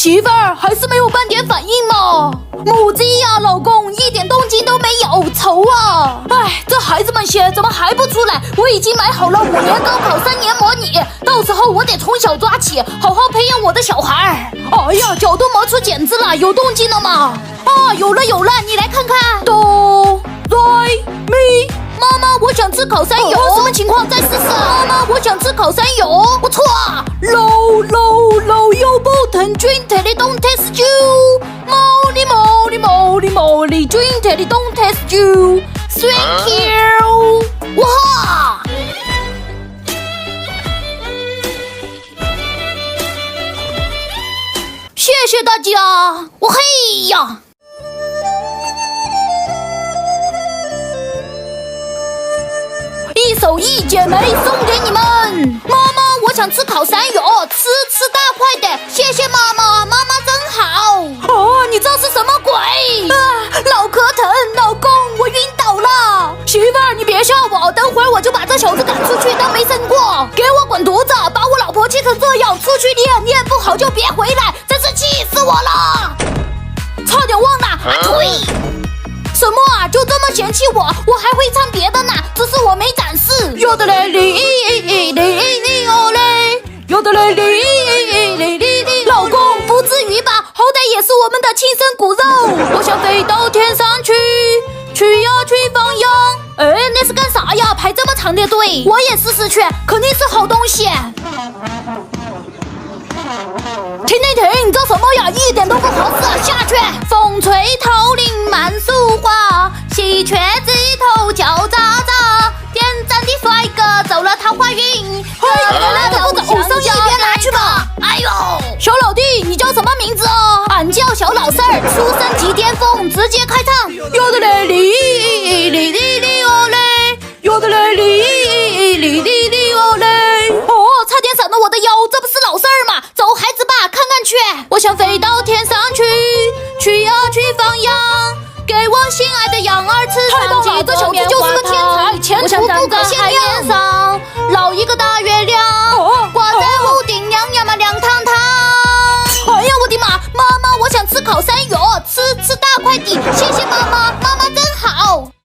媳妇儿还是没有半点反应嘛？母鸡呀，老公一点动静都没有，愁啊！哎，这孩子们些怎么还不出来？我已经买好了5年高考3年模拟，到时候我得从小抓起，好好培养我的小孩。哎呀，脚都磨出茧子了，有动静了吗？啊，有了，你来看看。哆来咪。妈妈，我想吃烤山油。什么情况？再试试。妈妈，我想吃烤山油。不错。low 油不疼 drink till it don't taste you。moly drink till it don't taste you。Thank you。哇！谢谢大家。我嘿呀！一手一姐妹送给你们。妈妈，我想吃烤山油，吃大块的，谢谢妈妈，妈妈真好。哦，你这是什么鬼？啊，脑壳疼，老公，我晕倒了。媳妇儿，你别笑我，等会儿我就把这小子赶出去当没生过。给我滚犊子，把我老婆气成这样，出去练不好就别回来，真是气死我了。差点忘了，呸！什么啊？就这么嫌弃我？我还会唱别的呢，只是我没展示。有的嘞哩哦嘞，有的嘞哩。老公，不至于吧？好歹也是我们的亲生骨肉。我想飞到天上去呀去放羊。哎，那是干啥呀？排这么长的队？我也试试去，肯定是好东西。停！这什么呀？一点都不合适，下去！风吹桃林满树花，喜鹊枝头叫喳喳。点赞的帅哥走了桃花运，我的偶像一边拿去吧！哎呦，小老弟，你叫什么名字啊？俺叫小老四儿，出生即巅峰，直接开唱。有的嘞哩哦嘞，有的嘞哩哦嘞。哦，差点闪了我的腰，这不是老四儿吗？走，孩子吧，看看去。我想飞到天上去呀去放羊，给我心爱的羊儿吃上几个面花糖。这小子就是个天才，前途不可限量。